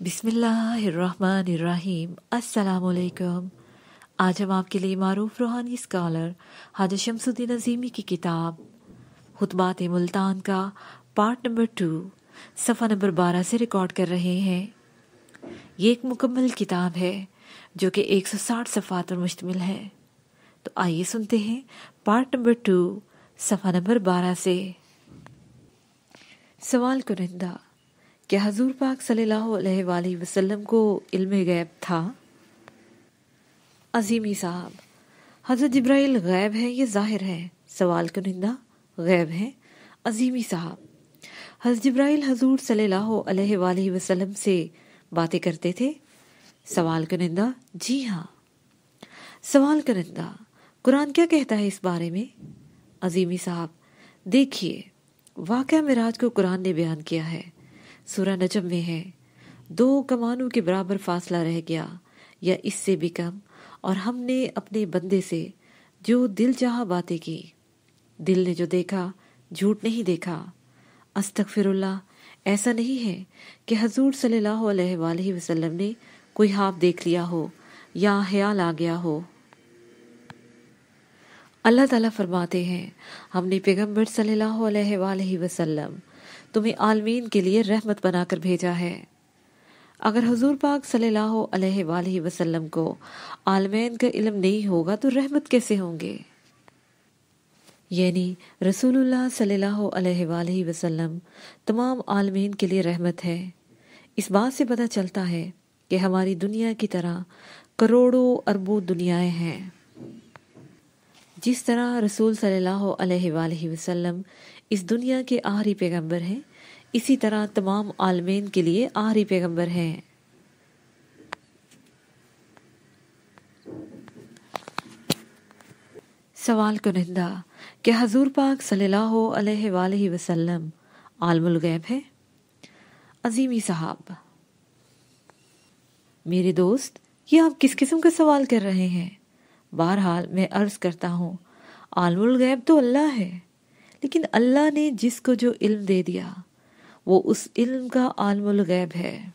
बिस्मिल्लाहिर्रहमानिर्रहीम। अस्सलाम वालेकुम। आज हम आपके लिए मारूफ रूहानी स्कॉलर हाजी शमसुद्दीन अज़ीमी की किताब खुतबात मुल्तान का पार्ट नंबर 2 सफ़ा नंबर 12 से रिकॉर्ड कर रहे हैं। ये एक मुकम्मल किताब है जो कि 160 सफ़ात पर मुश्तमिल है। तो आइए सुनते हैं पार्ट नंबर 2 सफ़ा नंबर 12 से। सवाल कुनिंदा, क्या हजूर पाक सल्लल्लाहु अलैहि वसल्लम को इल्म गैब था? अजीमी साहब, हज़रत जिब्राइल गैब है ये ज़ाहिर है। सवाल कुनिंदा, गैब है। अजीमी साहब, हज़रत जिब्राइल हजूर सल्लल्लाहु अलैहि वसल्लम से बातें करते थे? सवाल कुनिंदा, जी हाँ। सवाल कुनिंदा, कुरान क्या कहता है इस बारे में? अजीमी साहब, देखिए, वाक़या मिराज को कुरान ने बयान किया है। सूरह नजम में है, 2 कमानों के बराबर फासला रह गया या इससे भी कम, और हमने अपने बंदे से जो दिल चाहा बातें की। दिल ने जो देखा झूठ नहीं देखा। अस्तगफिरुल्लाह, ऐसा नहीं है कि हजूर सल्लल्लाहु अलैहि वसल्लम ने कोई ख्वाब देख लिया हो या ख्याल आ गया हो। अल्लाह ताला फरमाते हैं, हमने पैगम्बर सल्लल्लाहु अलैहि वसल्लम तुम्हें आलमीन के लिए रहमत बनाकर भेजा है। अगर हुजूर पाक सल्लल्लाहु अलैहि वसल्लम को आलमीन का इल्म नहीं होगा तो रहमत कैसे होंगे? यानी रसूलुल्लाह सल्लल्लाहु अलैहि वसल्लम तमाम आलमीन के लिए रहमत है। इस बात से पता चलता है कि हमारी दुनिया की तरह करोड़ों अरबों दुनियाएं हैं। जिस तरह रसूल सल्लल्लाहु अलैहि वसल्लम इस दुनिया के आखिरी पैगंबर हैं, इसी तरह तमाम आलमीन के लिए आखिरी पैगंबर हैं। सवाल कुनिंदा, क्या हजूर पाक सल्लल्लाहु अलैहि वसल्लम आलमुल गैब है? अजीमी साहब, मेरे दोस्त, ये आप किस किस्म का सवाल कर रहे हैं? बहरहाल मैं अर्ज करता हूँ, आलमुल गैब तो अल्लाह है, लेकिन अल्लाह ने जिसको जो इल्म दे दिया वो उस इल्म का आलमुल गैब है।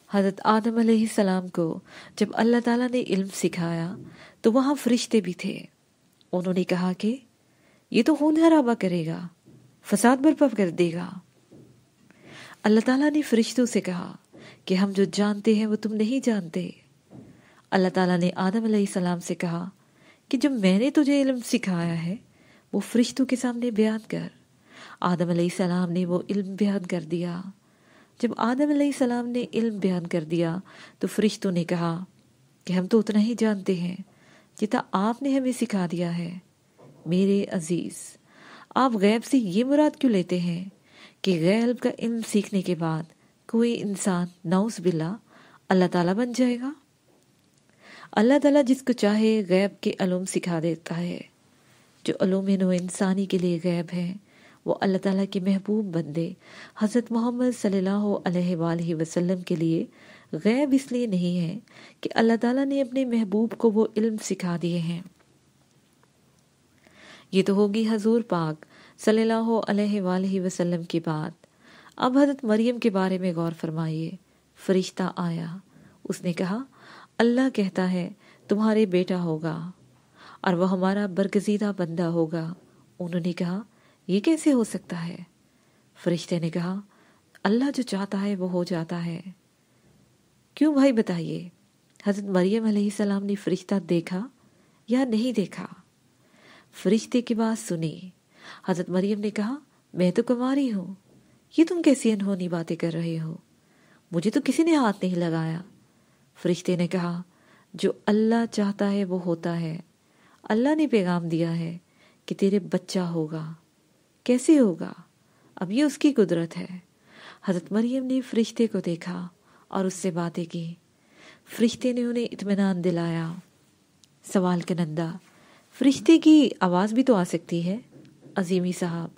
हज़रत आदम अलैहिस्सलाम को जब अल्लाह ताला ने इल्म सिखाया तो वहाँ फरिश्ते भी थे। उन्होंने कहा कि ये तो खून खराबा करेगा, फसाद बर्पा कर देगा। अल्लाह ताला ने फरिश्तों से कहा कि हम जो जानते हैं वो तुम नहीं जानते। अल्लाह ताला ने आदम अलैहिस्सलाम से कहा कि जब मैंने तुझे इल्म सिखाया है वो फरिश्तों के सामने बयान कर। आदम अलैहिस्सलाम ने वो इल्म बयान कर दिया। जब आदम अलैहिस्सलाम ने इल्म बयान कर दिया तो फरिश्तों ने कहा कि हम तो उतना ही जानते हैं जितना आपने हमें सिखा दिया है। मेरे अजीज, आप गैब से ये मुराद क्यों लेते हैं कि गैब का इल्म सीखने के बाद कोई इंसान नौज़ बिल्लाह अल्लाह ताला बन जाएगा? अल्लाह ताला जिसको चाहे गैब के अलूम सिखा देता है। जो अलूम नो इंसानी के लिए गैब है वो अल्लाह ताला के महबूब बंदे हज़रत मोहम्मद सल्लल्लाहु अलैहि वसल्लम के लिए गैब इसलिए नहीं है कि अल्लाह ताला ने अपने महबूब को वो इल्म सिखा दिए हैं। ये तो होगी हजूर पाक सल्लल्लाहु अलैहि वसल्लम की बात। अब हज़रत मरियम के बारे में गौर फरमाइए। फरिश्ता आया, उसने कहा, अल्लाह कहता है तुम्हारे बेटा होगा और वह हमारा बरगजीदा बंदा होगा। उन्होंने कहा, ये कैसे हो सकता है? फरिश्ते ने कहा, अल्लाह जो चाहता है वो हो जाता है। क्यों भाई बताइए, हज़रत मरियम अलैहिस्सलाम ने फरिश्ता देखा या नहीं देखा? फरिश्ते की बात सुनी। हज़रत मरियम ने कहा, मैं तो कुंवारी हूँ, ये तुम कैसी अनहोनी बातें कर रहे हो? मुझे तो किसी ने हाथ नहीं लगाया। फरिश्ते ने कहा, जो अल्लाह चाहता है वो होता है। अल्लाह ने पैगाम दिया है कि तेरे बच्चा होगा। कैसे होगा? अब ये उसकी कुदरत है। हज़रत मरियम ने फरिश्ते को देखा और उससे बातें की। फरिश्ते ने उन्हें इत्मीनान दिलाया। सवाल कुनिंदा, फरिश्ते की आवाज़ भी तो आ सकती है? अजीमी साहब,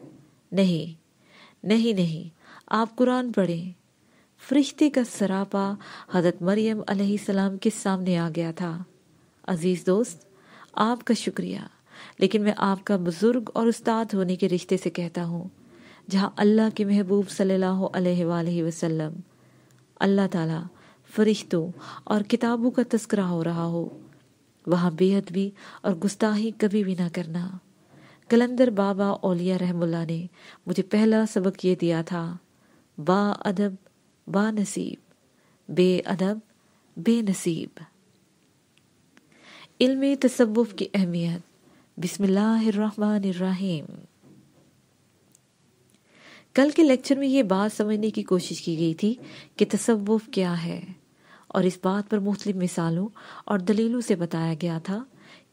नहीं नहीं नहीं, आप कुरान पढ़ें। फरिश्ते का सरापा हज़रत मरियम अलैहिस्सलाम के सामने आ गया था। अजीज़ दोस्त, आपका शुक्रिया, लेकिन मैं आपका बुजुर्ग और उस्ताद होने के रिश्ते से कहता हूँ, جہاں اللہ کے محبوب صلی اللہ علیہ وآلہ وسلم، اللہ تعالیٰ، فرشتوں اور کتابوں کا تذکرہ ہو رہا ہو، وہاں بے ادبی اور گستاخی کبھی بھی نہ کرنا۔ کلندر بابا اولیاء رحم اللہ نے مجھے پہلا سبق یہ دیا تھا، با ادب با نصیب، بے ادب بے نصیب۔ علم تصوف کی اہمیت۔ بسم اللہ الرحمن الرحیم۔ کل کے لیکچر میں یہ بات سمجھنے کی کوشش کی گئی تھی کہ تصوف کیا ہے، اور اس بات پر مختلف مثالوں اور دلیلوں سے بتایا گیا تھا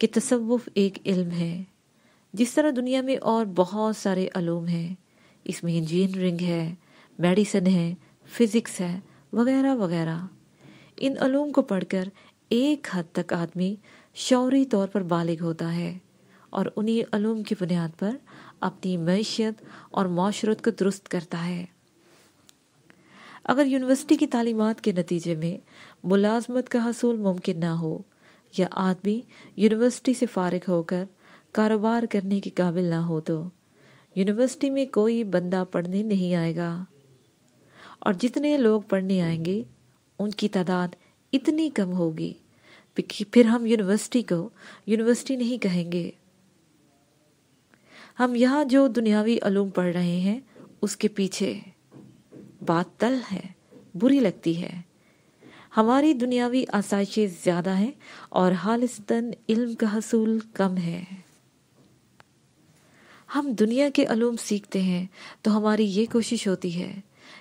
کہ تصوف ایک علم ہے، جس طرح دنیا میں اور بہت سارے علوم ہیں، اس میں انجینئرنگ ہے، میڈیسن ہے، فزکس ہے، وغیرہ وغیرہ۔ ان علوم کو پڑھ کر ایک حد تک آدمی شعوری طور پر بالغ ہوتا ہے اور انہی علوم کی بنیاد پر اپنی معیشت اور معاشرت کو درست کرتا ہے۔ اگر یونیورسٹی کی تعلیمات کے نتیجے میں ملازمت کا حصول ممکن نہ ہو، یا آدمی یونیورسٹی سے فارغ ہو کر کاروبار کرنے کے قابل نہ ہو، تو یونیورسٹی میں کوئی بندہ پڑھنے نہیں آئے گا، اور جتنے لوگ پڑھنے آئیں گے ان کی تعداد اتنی کم ہوگی کہ پھر ہم یونیورسٹی کو یونیورسٹی نہیں کہیں گے۔ ہم یہاں جو دنیاوی علوم پڑھ رہے ہیں اس کے پیچھے بات تل ہے، بری لگتی ہے۔ ہماری دنیاوی آسائشیں زیادہ ہیں اور خالصتاً علم کا حصول کم ہے۔ ہم دنیا کے علوم سیکھتے ہیں تو ہماری یہ کوشش ہوتی ہے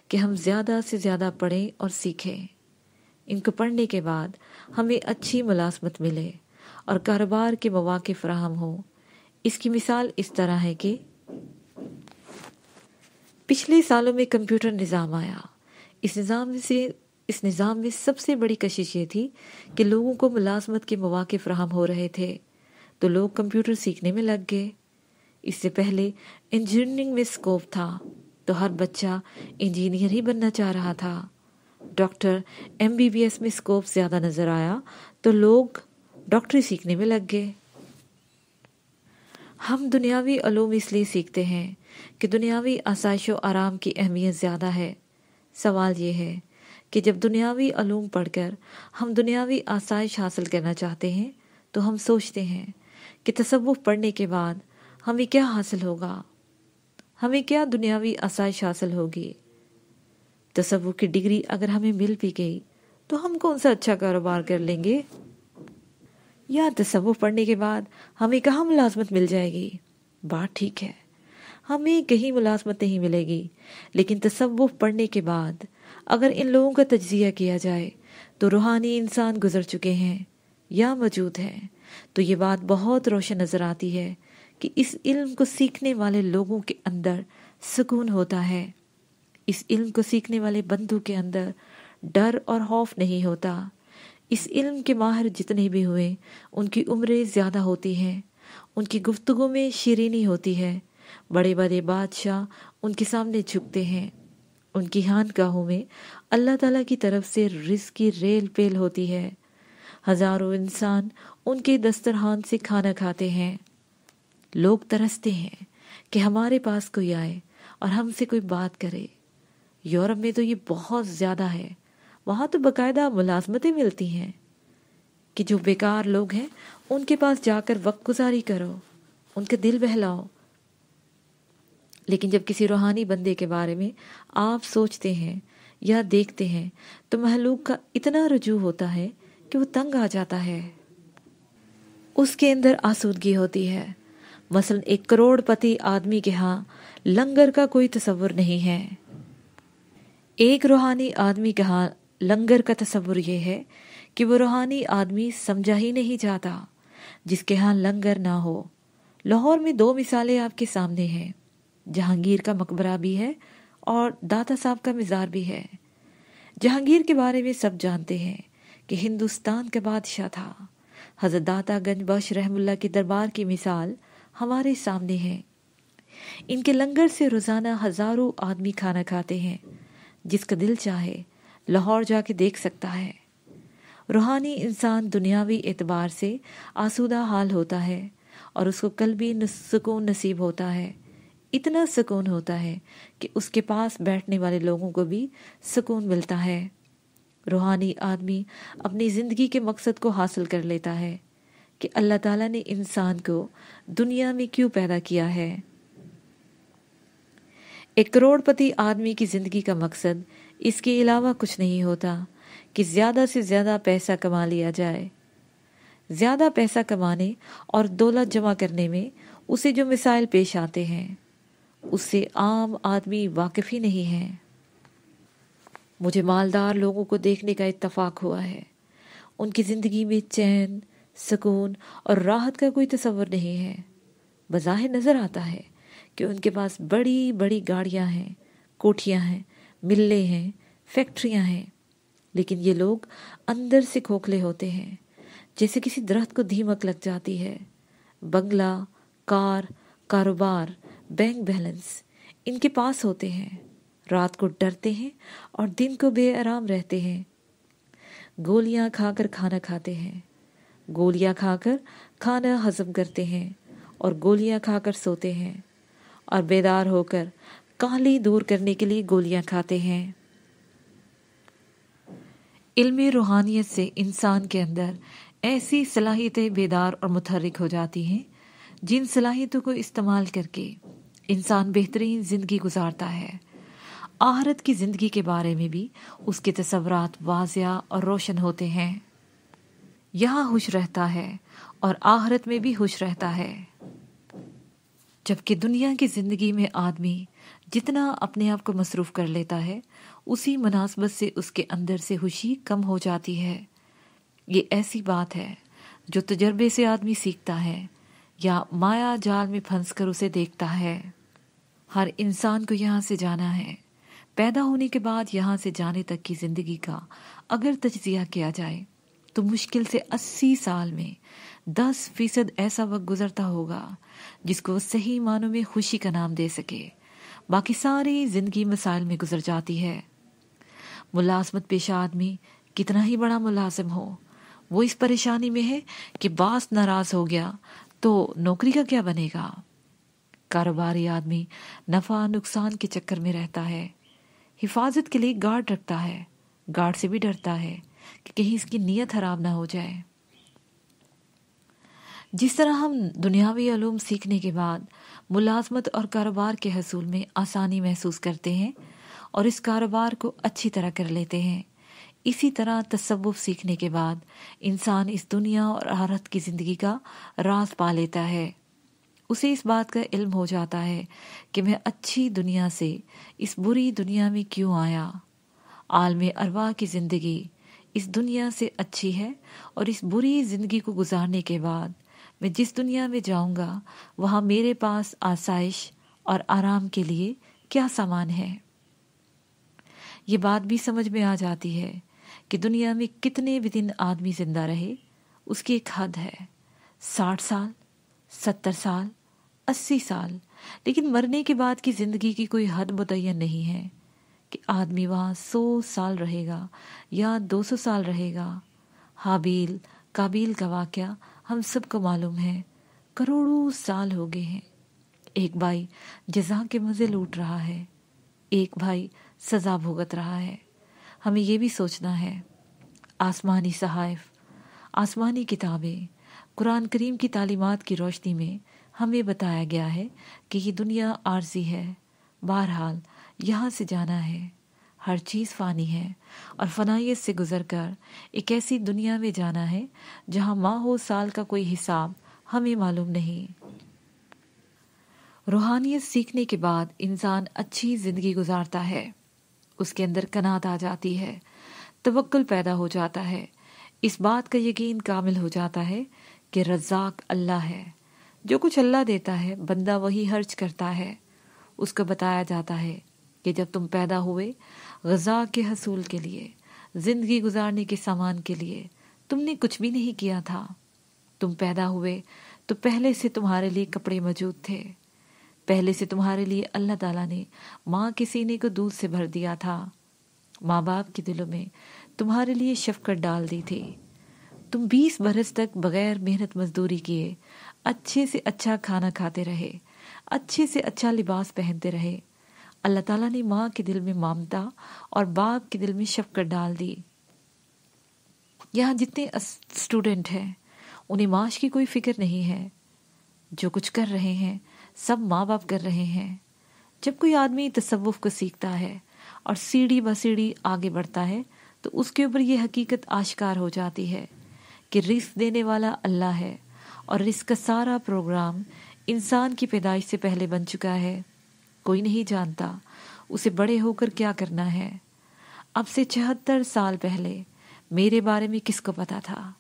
کہ ہم زیادہ سے زیادہ پڑھیں اور سیکھیں۔ ان کو پڑھنے کے بعد ہمیں اچھی ملازمت ملے اور کاروبار کے مواقع فراہم ہوں۔ اس کی مثال اس طرح ہے کہ پچھلے سالوں میں کمپیوٹر نظام آیا۔ اس نظام میں سب سے بڑی کشش یہ تھی کہ لوگوں کو ملازمت کے مواقع فراہم ہو رہے تھے، تو لوگ کمپیوٹر سیکھنے میں لگ گئے۔ اس سے پہلے انجینئرنگ میں اسکوپ تھا تو ہر بچہ انجینئر ہی بننا چاہ رہا تھا۔ ڈاکٹر MBBS میں اسکوپ زیادہ نظر آیا تو لوگ ڈاکٹری سیکھنے میں لگ گئے۔ ہم دنیاوی علوم اس لیے سیکھتے ہیں کہ دنیاوی آسائش و آرام کی اہمیت زیادہ ہے۔ سوال یہ ہے کہ جب دنیاوی علوم پڑھ کر ہم دنیاوی آسائش حاصل کرنا چاہتے ہیں تو ہم سوچتے ہیں کہ تصوف پڑھنے کے بعد ہمیں کیا حاصل ہوگا، ہمیں کیا دنیاوی آسائش حاصل ہوگی۔ تصوف کی ڈگری اگر ہمیں مل بھی گئی تو ہم کون سا اچھا کاروبار کر لیں گے، یا تصوف پڑھنے کے بعد ہمیں کہاں ملازمت مل جائے گی۔ بات ٹھیک ہے، ہمیں کہیں ملازمت نہیں ملے گی، لیکن تصوف پڑھنے کے بعد اگر ان لوگوں کا تجزیہ کیا جائے تو روحانی انسان گزر چکے ہیں یا موجود ہیں، تو یہ بات بہت روشن نظر آتی ہے کہ اس علم کو سیکھنے والے لوگوں کے اندر سکون ہوتا ہے، اس علم کو سیکھنے والے بندوں کے اندر ڈر اور خوف نہیں ہوتا۔ اس علم کے ماہر جتنے بھی ہوئے ان کی عمریں زیادہ ہوتی ہیں، ان کی گفتگو میں شیرینی ہوتی ہے، بڑے بڑے بادشاہ ان کے سامنے جھکتے ہیں، ان کی خانقاہوں میں اللہ تعالیٰ کی طرف سے رزق کی ریل پیل ہوتی ہے، ہزاروں انسان ان کے دسترخوان سے کھانا کھاتے ہیں۔ لوگ ترستے ہیں کہ ہمارے پاس کوئی آئے اور ہم سے کوئی بات کرے۔ یورپ میں تو یہ بہت زیادہ ہے، وہاں تو باقاعدہ ملازمتیں ملتی ہیں کہ جو بیکار لوگ ہیں ان کے پاس جا کر وقت گزاری کرو، ان کا دل بہلاؤ۔ لیکن جب کسی روحانی بندے کے بارے میں آپ سوچتے ہیں یا دیکھتے ہیں تو مخلوق کا اتنا رجوع ہوتا ہے کہ وہ تنگ آ جاتا ہے، اس کے اندر آسودگی ہوتی ہے۔ مثلا 1 کروڑ پتی آدمی کے ہاں لنگر کا کوئی تصور نہیں ہے، ایک روحانی آدمی کے ہاں لنگر کا تصور یہ ہے کہ وہ روحانی آدمی سمجھا ہی نہیں جاتا جس کے ہاں لنگر نہ ہو۔ لاہور میں 2 مثالیں آپ کے سامنے ہیں، جہانگیر کا مقبرہ بھی ہے اور داتا صاحب کا مزار بھی ہے۔ جہانگیر کے بارے میں سب جانتے ہیں کہ ہندوستان کا بادشاہ تھا۔ حضرت داتا گنج بخش رحم اللہ کے دربار کی مثال ہمارے سامنے ہے۔ ان کے لنگر سے روزانہ ہزاروں آدمی کھانا کھاتے ہیں، جس کا دل چاہے لاہور جا کے دیکھ سکتا ہے۔ روحانی انسان دنیاوی اعتبار سے آسودہ حال ہوتا ہے اور اس کو قلبی سکون نصیب ہوتا ہے۔ اتنا سکون ہوتا ہے کہ اس کے پاس بیٹھنے والے لوگوں کو بھی سکون ملتا ہے۔ روحانی آدمی اپنی زندگی کے مقصد کو حاصل کر لیتا ہے کہ اللہ تعالیٰ نے انسان کو دنیا میں کیوں پیدا کیا ہے۔ ایک کروڑ پتی آدمی کی زندگی کا مقصد اس کے علاوہ کچھ نہیں ہوتا کہ زیادہ سے زیادہ پیسہ کما لیا جائے۔ زیادہ پیسہ کمانے اور دولت جمع کرنے میں اسے جو مسائل پیش آتے ہیں اس سے عام آدمی واقف ہی نہیں ہے۔ مجھے مالدار لوگوں کو دیکھنے کا اتفاق ہوا ہے، ان کی زندگی میں چین، سکون اور راحت کا کوئی تصور نہیں ہے۔ بظاہر نظر آتا ہے کہ ان کے پاس بڑی بڑی گاڑیاں ہیں، کوٹھیاں ہیں، ملیں ہیں، فیکٹریاں ہیں، لیکن یہ لوگ اندر سے کھوکھلے ہوتے ہیں، جیسے کسی درخت کو دھیمک لگ جاتی ہے۔ بنگلہ، کار، کاروبار، بینک بیلنس ان کے پاس ہوتے ہیں، رات کو ڈرتے ہیں اور دن کو بے آرام رہتے ہیں۔ گولیاں کھا کر کھانا کھاتے ہیں، گولیاں کھا کر کھانا ہضم کرتے ہیں اور گولیاں کھا کر سوتے ہیں، اور بیدار ہو کر کاہلی دور کرنے کے لیے گولیاں کھاتے ہیں۔ علم روحانیت سے انسان کے اندر ایسی صلاحیتیں بیدار اور متحرک ہو جاتی ہیں جن صلاحیتوں کو استعمال کر کے انسان بہترین زندگی گزارتا ہے۔ آخرت کی زندگی کے بارے میں بھی اس کے تصورات واضح اور روشن ہوتے ہیں۔ یہاں خوش رہتا ہے اور آخرت میں بھی خوش رہتا ہے، جبکہ دنیا کی زندگی میں آدمی جتنا اپنے آپ کو مصروف کر لیتا ہے اسی مناسبت سے اس کے اندر سے خوشی کم ہو جاتی ہے۔ یہ ایسی بات ہے جو تجربے سے آدمی سیکھتا ہے یا مایا جال میں پھنس کر اسے دیکھتا ہے۔ ہر انسان کو یہاں سے جانا ہے۔ پیدا ہونے کے بعد یہاں سے جانے تک کی زندگی کا اگر تجزیہ کیا جائے تو مشکل سے 80 سال میں 10% ایسا وقت گزرتا ہوگا جس کو صحیح معنوں میں خوشی کا نام دے سکے، باقی ساری زندگی مسائل میں گزر جاتی ہے۔ ملازمت پیشہ آدمی کتنا ہی بڑا ملازم ہو، وہ اس پریشانی میں ہے کہ باس ناراض ہو گیا تو نوکری کا کیا بنے گا۔ کاروباری آدمی نفع نقصان کے چکر میں رہتا ہے، حفاظت کے لیے گارڈ رکھتا ہے، گارڈ سے بھی ڈرتا ہے کہ کہیں اس کی نیت خراب نہ ہو جائے۔ جس طرح ہم دنیاوی علوم سیکھنے کے بعد ملازمت اور کاروبار کے حصول میں آسانی محسوس کرتے ہیں اور اس کاروبار کو اچھی طرح کر لیتے ہیں، اسی طرح تصوف سیکھنے کے بعد انسان اس دنیا اور آخرت کی زندگی کا راز پا لیتا ہے۔ اسے اس بات کا علم ہو جاتا ہے کہ میں اچھی دنیا سے اس بری دنیا میں کیوں آیا۔ عالم ارواح کی زندگی اس دنیا سے اچھی ہے اور اس بری زندگی کو گزارنے کے بعد میں جس دنیا میں جاؤں گا وہاں میرے پاس آسائش اور آرام کے لیے کیا سامان ہے۔ یہ بات بھی سمجھ میں آ جاتی ہے کہ دنیا میں کتنے بھی دن آدمی زندہ رہے اس کی ایک حد ہے، 60 سال، 70 سال، 80 سال، لیکن مرنے کے بعد کی زندگی کی کوئی حد متعین نہیں ہے کہ آدمی وہاں 100 سال رہے گا یا 200 سال رہے گا۔ حابیل قابیل کا واقعہ ہم سب کو معلوم ہے، کروڑوں سال ہو گئے ہیں۔ ایک بھائی جزا کے مزے لوٹ رہا ہے، ایک بھائی سزا بھگت رہا ہے۔ ہمیں یہ بھی سوچنا ہے، آسمانی صحائف، آسمانی کتابیں، قرآن کریم کی تعلیمات کی روشنی میں ہمیں بتایا گیا ہے کہ یہ دنیا عارضی ہے، بہرحال یہاں سے جانا ہے، ہر چیز فانی ہے اور فنائیت سے گزر کر ایک ایسی دنیا میں جانا ہے جہاں ماہ و سال کا کوئی حساب ہمیں معلوم نہیں۔ روحانیت سیکھنے کے بعد انسان اچھی زندگی گزارتا ہے، اس کے اندر قناعت آ جاتی ہے، توکل پیدا ہو جاتا ہے، اس بات کا یقین کامل ہو جاتا ہے کہ رزاق اللہ ہے، جو کچھ اللہ دیتا ہے بندہ وہی خرچ کرتا ہے۔ اس کو بتایا جاتا ہے کہ جب تم پیدا ہوئے غذا کے حصول کے لیے، زندگی گزارنے کے سامان کے لیے تم نے کچھ بھی نہیں کیا تھا۔ تم پیدا ہوئے تو پہلے سے تمہارے لیے کپڑے موجود تھے، پہلے سے تمہارے لیے اللہ تعالیٰ نے ماں کے سینے کو دودھ سے بھر دیا تھا، ماں باپ کے دلوں میں تمہارے لیے شفقت ڈال دی تھی۔ تم 20 برس تک بغیر محنت مزدوری کیے اچھے سے اچھا کھانا کھاتے رہے، अच्छे से अच्छा लिबास पहनते रहे। अल्लाह ताला ने माँ के दिल में ममता और बाप के दिल में शफकत डाल दी। यहाँ जितने स्टूडेंट हैं उन्हें माश की कोई फिक्र नहीं है। जो कुछ कर रहे हैं सब माँ बाप कर रहे हैं। जब कोई आदमी तसव्वुफ को सीखता है और सीढ़ी ब सीढ़ी आगे बढ़ता है तो उसके ऊपर ये हकीकत आश्कार हो जाती है कि रिस्क देने वाला अल्लाह है और रिस्क का सारा प्रोग्राम इंसान की पैदाइश से पहले बन चुका है। कोई नहीं जानता उसे बड़े होकर क्या करना है। अब से 76 साल पहले मेरे बारे में किसको पता था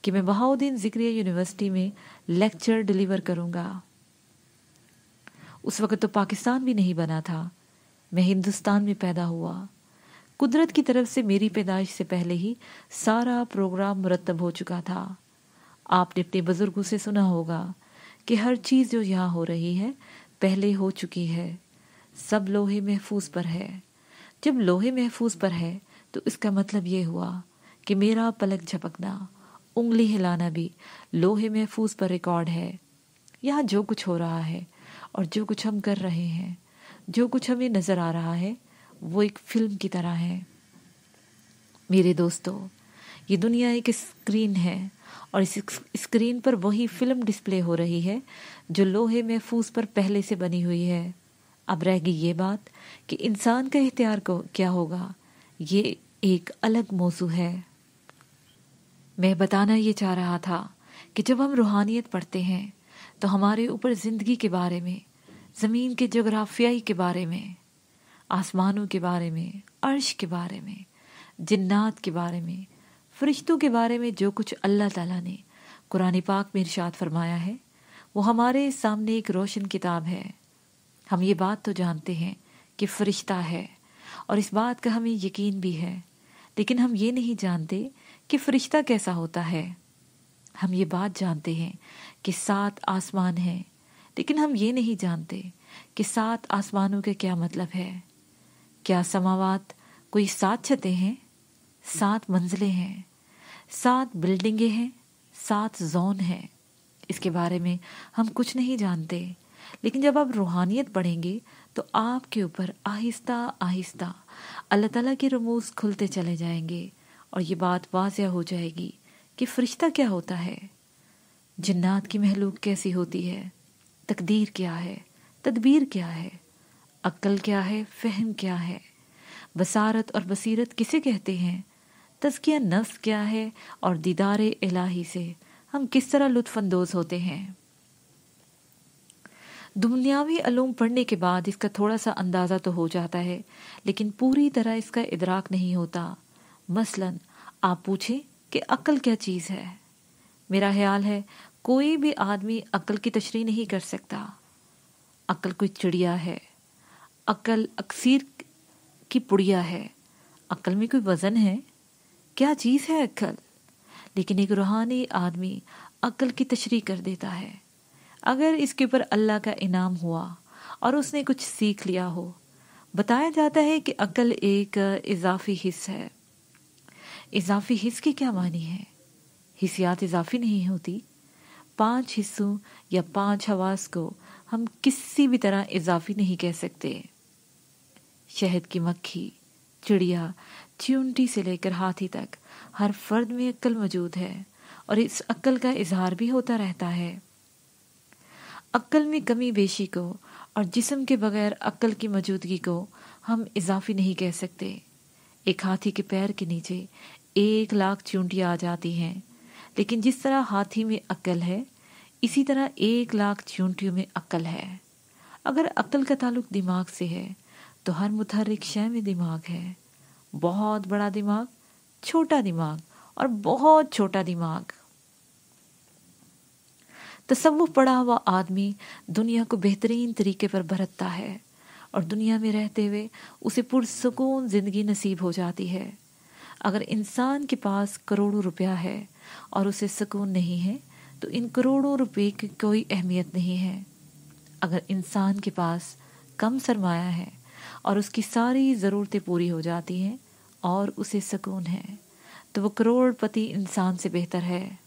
कि मैं बहाउद्दीन ज़िक्रिया यूनिवर्सिटी में लेक्चर डिलीवर करूंगा। उस वक्त तो पाकिस्तान भी नहीं बना था, मैं हिंदुस्तान में पैदा हुआ। कुदरत की तरफ से मेरी पैदाइश से पहले ही सारा प्रोग्राम मुरतब हो चुका था। आपने अपने बुजुर्गों से सुना होगा कि हर चीज़ जो यहाँ हो रही है पहले हो चुकी है, सब लोहे महफूज पर है। जब लोहे महफूज पर है तो इसका मतलब ये हुआ कि मेरा पलक झपकना, उंगली हिलाना भी लोहे महफूज पर रिकॉर्ड है। यहाँ जो कुछ हो रहा है और जो कुछ हम कर रहे हैं, जो कुछ हमें नज़र आ रहा है, वो एक फिल्म की तरह है। मेरे दोस्तों, ये दुनिया एक स्क्रीन है और इस स्क्रीन पर वही फिल्म डिस्प्ले हो रही है जो लोहे महफूज पर पहले से बनी हुई है। अब रह गई ये बात कि इंसान का इख्तियार को क्या होगा, ये एक अलग मौजू है। मैं बताना ये चाह रहा था कि जब हम रूहानियत पढ़ते हैं तो हमारे ऊपर ज़िंदगी के बारे में, ज़मीन के जोग्राफियाई के बारे में, आसमानों के बारे में, अर्श के बारे में, जिन्नात के बारे में, फरिश्तों के बारे में जो कुछ अल्लाह ताला ने कुरान पाक में इरशाद फरमाया है वो हमारे सामने एक रोशन किताब है। हम ये बात तो जानते हैं कि फरिश्ता है और इस बात का हमें यकीन भी है, लेकिन हम ये नहीं जानते कि फरिश्ता कैसा होता है। हम ये बात जानते हैं कि 7 आसमान हैं, लेकिन हम ये नहीं जानते कि 7 आसमानों के क्या मतलब है। क्या समावात कोई 7 छतें हैं, 7 मंजिलें हैं, 7 बिल्डिंगें हैं, 7 जोन हैं? इसके बारे में हम कुछ नहीं जानते। लेकिन जब आप रूहानियत पढ़ेंगे तो आपके ऊपर आहिस्ता आहिस्ता अल्लाह ताला के रमूज खुलते चले जाएंगे और ये बात वाज़िया हो जाएगी कि फरिश्ता क्या होता है, जिन्नात की महलूक कैसी होती है, तकदीर क्या है, तदबीर क्या है, अक्ल क्या है, फहम क्या है, बसारत और बसीरत किसे कहते हैं, तज़किया नफ्स क्या है और दीदारे इलाही से हम किस तरह लुत्फ़अंदोज़ होते हैं। दुनियावी अलूम पढ़ने के बाद इसका थोड़ा सा अंदाज़ा तो हो जाता है, लेकिन पूरी तरह इसका इदराक नहीं होता। मसलन आप पूछें कि अक्ल क्या चीज़ है, मेरा ख्याल है कोई भी आदमी अक्ल की तशरीह नहीं कर सकता। अक्ल कोई चिड़िया है, अक्ल अक्सीर की पुड़िया है, अक्ल में कोई वज़न है, क्या चीज़ है अक्ल? लेकिन एक रूहानी आदमी अक्ल की तशरीह कर देता है। अगर इसके ऊपर अल्लाह का इनाम हुआ और उसने कुछ सीख लिया हो। बताया जाता है कि अक्ल एक इजाफी हिस्स है। इजाफी हिस्स के क्या मानी है? हिस्सियात इजाफी नहीं होती। 5 हिस्सों या 5 हवास को हम किसी भी तरह इजाफी नहीं कह सकते। शहद की मक्खी, चिड़िया, चींटी से लेकर हाथी तक हर फर्द में अक्ल मौजूद है और इस अक्ल का इजहार भी होता रहता है। अक्ल में कमी बेशी को और जिस्म के बगैर अक्ल की मौजूदगी को हम इजाफी नहीं कह सकते। एक हाथी के पैर के नीचे 1 लाख चींटियां आ जाती हैं, लेकिन जिस तरह हाथी में अक्ल है इसी तरह 1 लाख चींटियों में अक्ल है। अगर अक्ल का ताल्लुक दिमाग से है तो हर मुतहर्रिक शय में दिमाग है। बहुत बड़ा दिमाग, छोटा दिमाग और बहुत छोटा दिमाग। तसव्वुफ पढ़ा हुआ आदमी दुनिया को बेहतरीन तरीके पर बरतता है और दुनिया में रहते हुए उसे पुरसुकून जिंदगी नसीब हो जाती है। अगर इंसान के पास करोड़ों रुपया है और उसे सुकून नहीं है तो इन करोड़ों रुपए की कोई अहमियत नहीं है। अगर इंसान के पास कम सरमाया है और उसकी सारी ज़रूरतें पूरी हो जाती हैं और उसे सुकून है तो वो करोड़पति इंसान से बेहतर है।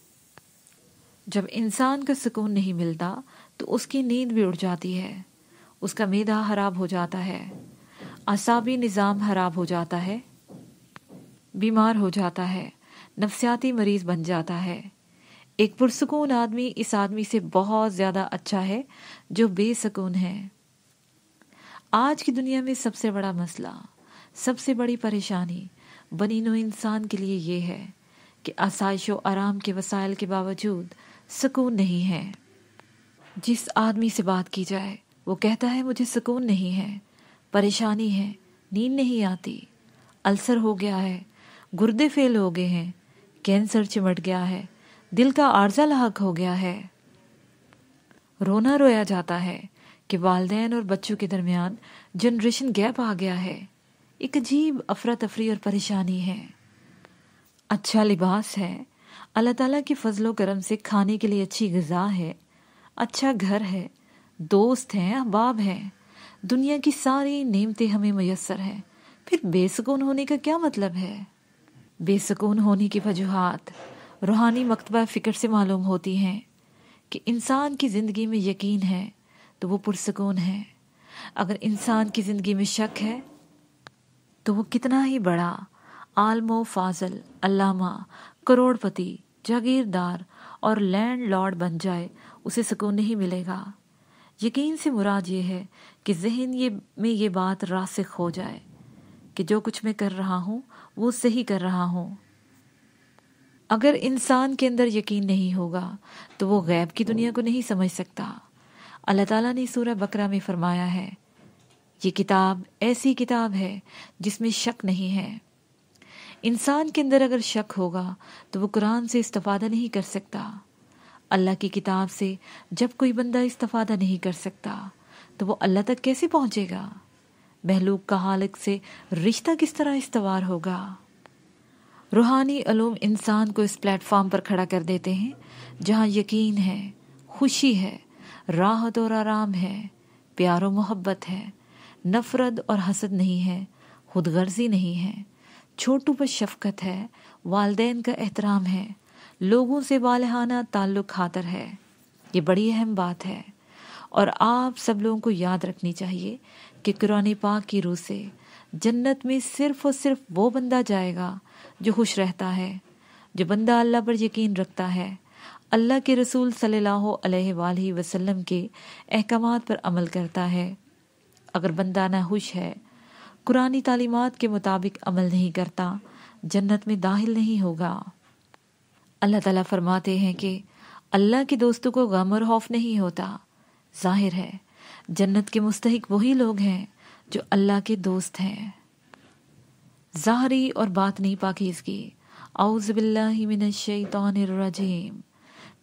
जब इंसान का सुकून नहीं मिलता تو اس کی نیند بھی اڑ جاتی ہے، اس کا معدہ خراب ہو جاتا ہے، اعصابی نظام خراب ہو جاتا ہے، بیمار ہو جاتا ہے، نفسیاتی مریض بن جاتا ہے۔ ایک پرسکون آدمی اس آدمی سے بہت زیادہ اچھا ہے جو بے سکون ہے۔ آج کی دنیا میں سب سے بڑا مسئلہ، سب سے بڑی پریشانی بنی نوع انسان کے لیے یہ ہے کہ آسائش و آرام کے وسائل کے باوجود سکون نہیں ہے۔ جس آدمی سے بات کی جائے وہ کہتا ہے مجھے سکون نہیں ہے، پریشانی ہے، نیند نہیں آتی، السر ہو گیا ہے، گردے فیل ہو گئے ہیں، کینسر چمٹ گیا ہے، دل کا عارضہ لاحق ہو گیا ہے۔ رونا رویا جاتا ہے کہ والدین اور بچوں کے درمیان جنریشن گیپ آ گیا ہے، ایک عجیب افراتفری اور پریشانی ہے۔ اچھا لباس ہے، اللہ تعالیٰ کی فضل و کرم سے کھانے کے لیے اچھی غذا ہے، اچھا گھر ہے، دوست ہیں، احباب ہیں، دنیا کی ساری نعمتیں ہمیں میسر ہیں، پھر بے سکون ہونے کا کیا مطلب ہے؟ بے سکون ہونے کی وجوہات روحانی مکتبہ فکر سے معلوم ہوتی ہیں کہ انسان کی زندگی میں یقین ہے تو وہ پرسکون ہے، اگر انسان کی زندگی میں شک ہے تو وہ کتنا ہی بڑا عالم و فاضل، علامہ، کروڑ پتی، جاگیردار اور لینڈ لارڈ بن جائے اسے سکون نہیں ملے گا۔ یقین سے مراد یہ ہے کہ ذہن میں یہ بات راسخ ہو جائے کہ جو کچھ میں کر رہا ہوں وہ صحیح کر رہا ہوں۔ اگر انسان کے اندر یقین نہیں ہوگا تو وہ غیب کی دنیا کو نہیں سمجھ سکتا۔ اللہ تعالیٰ نے سورہ بقرہ میں فرمایا ہے، یہ کتاب ایسی کتاب ہے جس میں شک نہیں ہے۔ انسان کے اندر اگر شک ہوگا تو وہ قرآن سے استفادہ نہیں کر سکتا۔ اللہ کی کتاب سے جب کوئی بندہ استفادہ نہیں کر سکتا تو وہ اللہ تک کیسے پہنچے گا؟ مخلوق کا خالق سے رشتہ کس طرح استوار ہوگا؟ روحانی علوم انسان کو اس پلیٹ فارم پر کھڑا کر دیتے ہیں جہاں یقین ہے، خوشی ہے، راحت اور آرام ہے، پیار و محبت ہے، نفرت اور حسد نہیں ہے، خود غرضی نہیں ہے، چھوٹوں پر شفقت ہے، والدین کا احترام ہے، لوگوں سے والہانہ تعلق خاطر ہے۔ یہ بڑی اہم بات ہے اور آپ سب لوگوں کو یاد رکھنی چاہیے کہ قرآن پاک کی روح سے جنت میں صرف اور صرف وہ بندہ جائے گا جو خوش رہتا ہے، جو بندہ اللہ پر یقین رکھتا ہے، اللہ کے رسول صلی اللہ علیہ وآلہ وسلم کے احکامات پر عمل کرتا ہے۔ اگر بندہ نہ خوش ہے، قرآنی تعلیمات کے مطابق عمل نہیں کرتا، جنت میں داخل نہیں ہوگا۔ اللہ تعالیٰ فرماتے ہیں کہ اللہ کے دوستوں کو غم اور خوف نہیں ہوتا۔ ظاہر ہے جنت کے مستحق وہی لوگ ہیں جو اللہ کے دوست ہیں۔ ظاہری اور باطنی پاکیزگی۔ اعوذ باللہ من الشیطان الرجیم،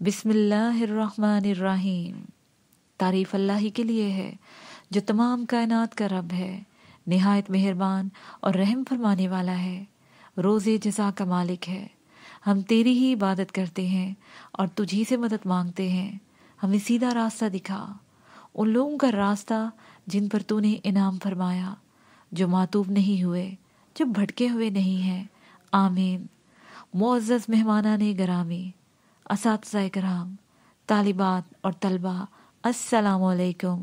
بسم اللہ الرحمن الرحیم۔ تعریف اللہ ہی کے لیے ہے جو تمام کائنات کا رب ہے، نہایت مہربان اور رحم فرمانے والا ہے، روز جزا کا مالک ہے۔ ہم تیری ہی عبادت کرتے ہیں اور تجھی سے مدد مانگتے ہیں، ہمیں سیدھا راستہ دکھا، ان لوگوں کا راستہ جن پر تو نے انعام فرمایا، جو معتوب نہیں ہوئے، جو بھٹکے ہوئے نہیں ہیں۔ آمین۔ معزز مہمانان گرامی، اساتذہ کرام، طالبات اور طلبہ، السلام علیکم۔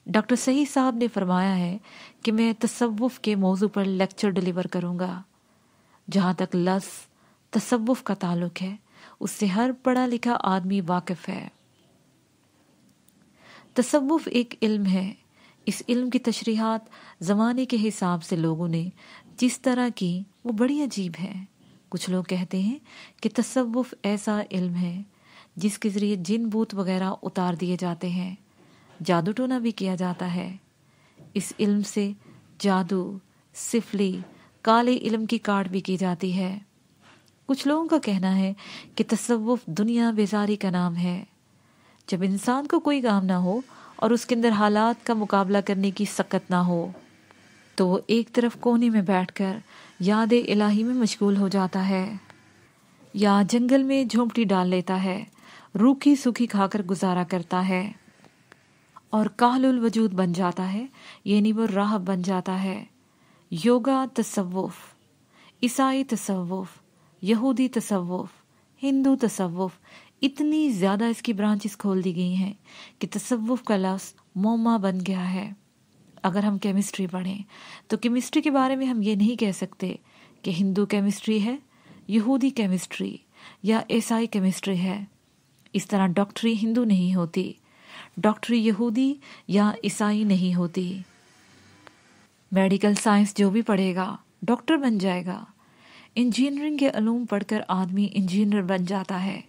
ڈاکٹر صحیح صاحب نے فرمایا ہے کہ میں تصوف کے موضوع پر لیکچر ڈیلیور کروں گا۔ جہاں تک لفظ تصوف کا تعلق ہے اس سے ہر پڑھا لکھا آدمی واقف ہے۔ تصوف ایک علم ہے، اس علم کی تشریحات زمانے کے حساب سے لوگوں نے جس طرح کی وہ بڑی عجیب ہے۔ کچھ لوگ کہتے ہیں کہ تصوف ایسا علم ہے جس کے ذریعے جن بوت وغیرہ اتار دیے جاتے ہیں، جادو ٹونا بھی کیا جاتا ہے۔ اس علم سے جادو، سفلی، کالے علم کی کاٹ بھی کی جاتی ہے۔ کچھ لوگوں کا کہنا ہے کہ تصوف دنیا بیزاری کا نام ہے۔ جب انسان کو کوئی کام نہ ہو اور اس کے اندر حالات کا مقابلہ کرنے کی سکت نہ ہو تو وہ ایک طرف کونے میں بیٹھ کر یاد الہی میں مشغول ہو جاتا ہے، یا جنگل میں جھونپڑی ڈال لیتا ہے، روکھی سوکھی کھا کر گزارا کرتا ہے اور کاہل الوجود بن جاتا ہے، یعنی وہ راہب بن جاتا ہے۔ یوگا تصوف، عیسائی تصوف، یہودی تصوف، ہندو تصوف، इतनी ज़्यादा इसकी ब्रांचेस खोल दी गई हैं कि तसव्वुफ का लफ्ज़ मोमा बन गया है। अगर हम केमिस्ट्री पढ़ें तो केमिस्ट्री के बारे में हम ये नहीं कह सकते कि हिंदू केमिस्ट्री है, यहूदी केमिस्ट्री या ईसाई केमिस्ट्री है। इस तरह डॉक्टरी हिंदू नहीं होती, डॉक्टरी यहूदी या ईसाई नहीं होती। मेडिकल साइंस जो भी पढ़ेगा डॉक्टर बन जाएगा। इंजीनियरिंग के उलूम पढ़कर आदमी इंजीनियर बन जाता है।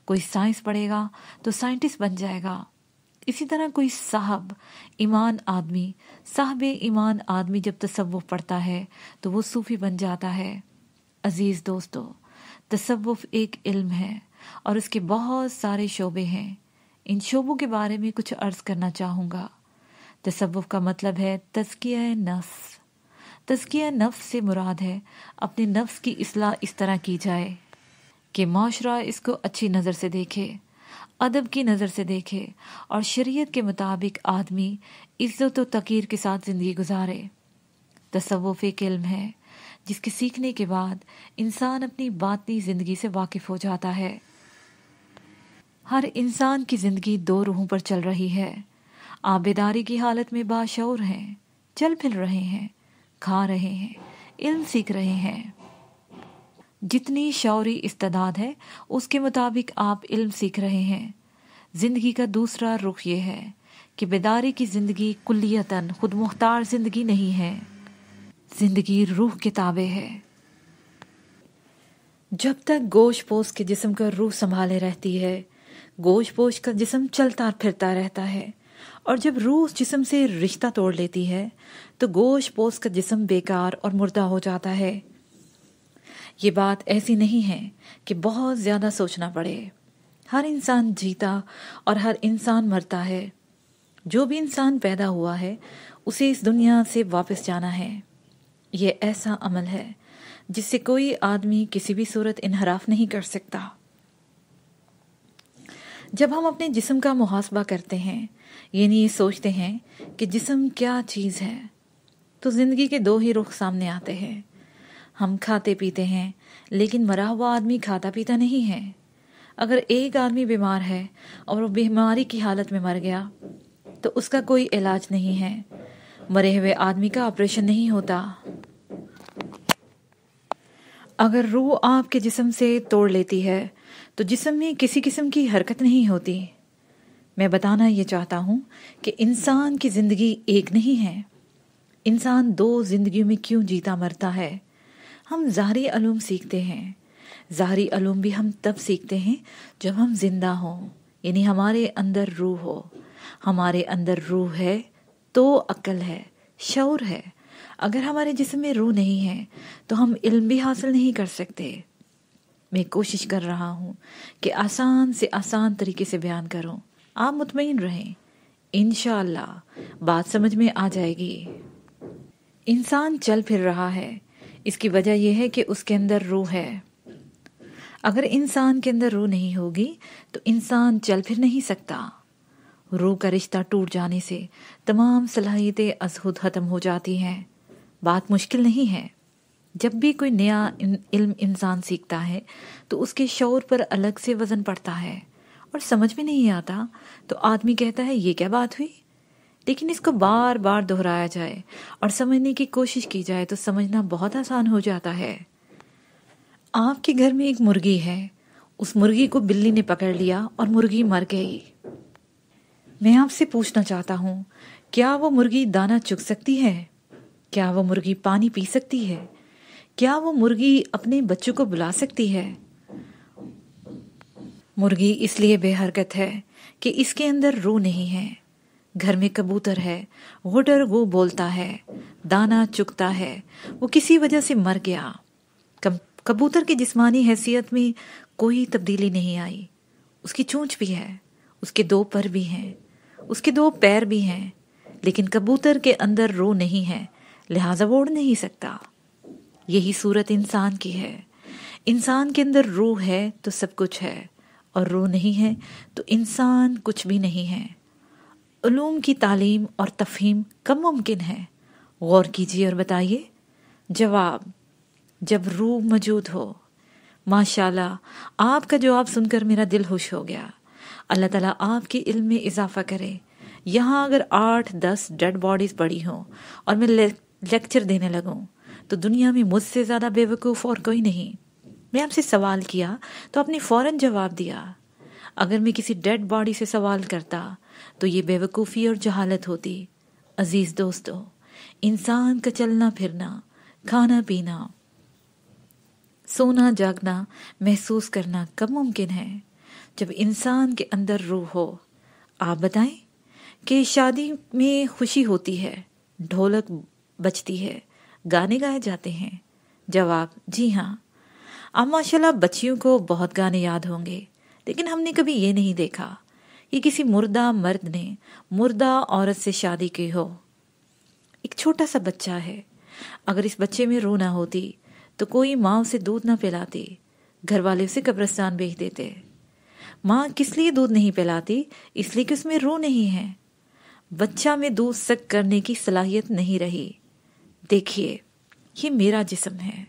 कोई साइंस पढ़ेगा तो साइंटिस्ट बन जाएगा। इसी तरह कोई साहब ईमान आदमी जब तसव्वुफ पढ़ता है तो वो सूफी बन जाता है। अजीज दोस्तों, तसव्वुफ एक इल्म है और इसके बहुत सारे शोबे हैं। इन शोबों के बारे में कुछ अर्ज करना चाहूँगा। तसव्वुफ का मतलब है तज़किया नफ्स। तज़किया नफ्स से मुराद है अपने नफ्स की इस्लाह इस तरह की जाए कि माशरा इसको अच्छी नज़र से देखे, अदब की नज़र से देखे और शरीयत के मुताबिक आदमी इज़्ज़त व तक़ीर के साथ ज़िंदगी गुजारे। तसव्वुफ एक इल्म है जिसके सीखने के बाद इंसान अपनी बातनी ज़िंदगी से वाकिफ़ हो जाता है। हर इंसान की ज़िंदगी दो रूहों पर चल रही है। आप बेदारी की हालत में बाशऊर हैं, चल फिर रहे हैं, खा रहे हैं, इल्म सीख रहे हैं। जितनी शौरी इस्तेदाद है उसके मुताबिक आप इल्म सीख रहे हैं। जिंदगी का दूसरा रुख ये है कि बेदारी की जिंदगी कुल्लियतन खुद मुख्तार जिंदगी नहीं है, जिंदगी रूह के ताबे है। जब तक गोश पोश के जिस्म का रूह संभाले रहती है, गोश पोश का जिस्म चलता फिरता रहता है, और जब रूह जिस्म से रिश्ता तोड़ लेती है तो गोश पोश का जिस्म बेकार और मुर्दा हो जाता है। ये बात ऐसी नहीं है कि बहुत ज़्यादा सोचना पड़े। हर इंसान जीता और हर इंसान मरता है। जो भी इंसान पैदा हुआ है उसे इस दुनिया से वापस जाना है। ये ऐसा अमल है जिससे कोई आदमी किसी भी सूरत इनहराफ नहीं कर सकता। जब हम अपने जिस्म का मुहासबा करते हैं, यानी ये सोचते हैं कि जिस्म क्या चीज़ है, तो ज़िंदगी के दो ही रुख सामने आते हैं। हम खाते पीते हैं, लेकिन मरा हुआ आदमी खाता पीता नहीं है। अगर एक आदमी बीमार है और वो बीमारी की हालत में मर गया तो उसका कोई इलाज नहीं है। मरे हुए आदमी का ऑपरेशन नहीं होता। अगर रूह आपके जिस्म से तोड़ लेती है तो जिस्म में किसी किस्म की हरकत नहीं होती। मैं बताना ये चाहता हूँ कि इंसान की ज़िंदगी एक नहीं है। इंसान दो ज़िंदगियों में क्यों जीता मरता है। हम ज़ाहरी अलूम सीखते हैं। ज़ाहरी अलूम भी हम तब सीखते हैं जब हम जिंदा हों, यानी हमारे अंदर रूह हो। हमारे अंदर रूह है तो अक्ल है, शऊर है। अगर हमारे जिस्म में रूह नहीं है तो हम इल्म भी हासिल नहीं कर सकते। मैं कोशिश कर रहा हूँ कि आसान से आसान तरीके से बयान करूँ। आप मुतमईन रहें, इंशाअल्लाह बात समझ में आ जाएगी। इंसान चल फिर रहा है, इसकी वजह यह है कि उसके अंदर रूह है। अगर इंसान के अंदर रूह नहीं होगी तो इंसान चल फिर नहीं सकता। रूह का रिश्ता टूट जाने से तमाम सलाहियतें अज़हुद ख़त्म हो जाती हैं। बात मुश्किल नहीं है। जब भी कोई नया इल्म इंसान सीखता है तो उसके शऊर पर अलग से वज़न पड़ता है और समझ में नहीं आता तो आदमी कहता है ये क्या बात हुई। लेकिन इसको बार बार दोहराया जाए और समझने की कोशिश की जाए तो समझना बहुत आसान हो जाता है। आपके घर में एक मुर्गी है, उस मुर्गी को बिल्ली ने पकड़ लिया और मुर्गी मर गई। मैं आपसे पूछना चाहता हूँ, क्या वो मुर्गी दाना चुग सकती है? क्या वो मुर्गी पानी पी सकती है? क्या वो मुर्गी अपने बच्चों को बुला सकती है? मुर्गी इसलिए बेहरकत है कि इसके अंदर रूह नहीं है। घर में कबूतर है, गुटर गु बोलता है, दाना चुगता है, वो किसी वजह से मर गया। कबूतर की जिस्मानी हैसियत में कोई तब्दीली नहीं आई। उसकी चोंच भी है, उसके दो पर भी हैं, उसके दो पैर भी हैं, लेकिन कबूतर के अंदर रूह नहीं है, लिहाजा वो उड़ नहीं सकता। यही सूरत इंसान की है। इंसान के अंदर रूह है तो सब कुछ है, और रूह नहीं है तो इंसान कुछ भी नहीं है। उलूम की तालीम और तफहीम कब मुमकिन है? गौर कीजिए और बताइए। जवाब, जब रूह मौजूद हो। माशाल्लाह, आपका जवाब सुनकर मेरा दिल खुश हो गया। अल्लाह ताला आपके इल्म में इजाफा करे। यहाँ अगर 8-10 डेड बॉडीज पड़ी हों और मैं लेक्चर देने लगूं तो दुनिया में मुझसे ज़्यादा बेवकूफ़ और कोई नहीं। मैं आपसे सवाल किया तो आपने फ़ौरन जवाब दिया। अगर मैं किसी डेड बॉडी से सवाल करता तो ये बेवकूफ़ी और जहालत होती। अजीज़ दोस्तों, इंसान का चलना फिरना, खाना पीना, सोना जागना, महसूस करना कब मुमकिन है? जब इंसान के अंदर रूह हो। आप बताएं कि शादी में खुशी होती है, ढोलक बजती है, गाने गाए जाते हैं? जवाब जी हाँ। अब माशाल्लाह बच्चियों को बहुत गाने याद होंगे, लेकिन हमने कभी ये नहीं देखा कि किसी मुर्दा मर्द ने मुर्दा औरत से शादी की हो। एक छोटा सा बच्चा है, अगर इस बच्चे में रूह ना होती तो कोई माँ उसे दूध ना पिलाती, घर वाले उसे कब्रिस्तान भेज देते। माँ किस लिए दूध नहीं पिलाती? इसलिए कि उसमें रूह नहीं है। बच्चा में दूध सक करने की सलाहियत नहीं रही। देखिए, ये मेरा जिस्म है,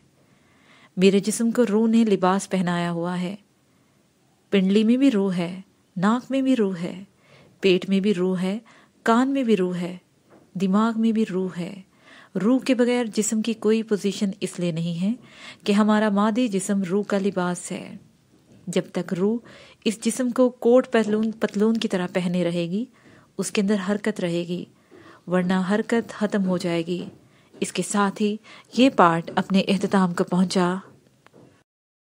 मेरे जिस्म को रूह ने लिबास पहनाया हुआ है। पिंडली में भी रूह है, नाक में भी रूह है, पेट में भी रूह है, कान में भी रूह है, दिमाग में भी रूह है। रूह के बगैर जिस्म की कोई पोजीशन इसलिए नहीं है कि हमारा मादी जिस्म रूह का लिबास है। जब तक रूह इस जिस्म को कोट पतलून की तरह पहने रहेगी, उसके अंदर हरकत रहेगी, वरना हरकत ख़त्म हो जाएगी। इसके साथ ही ये पार्ट अपने इख्तिताम को पहुंचा।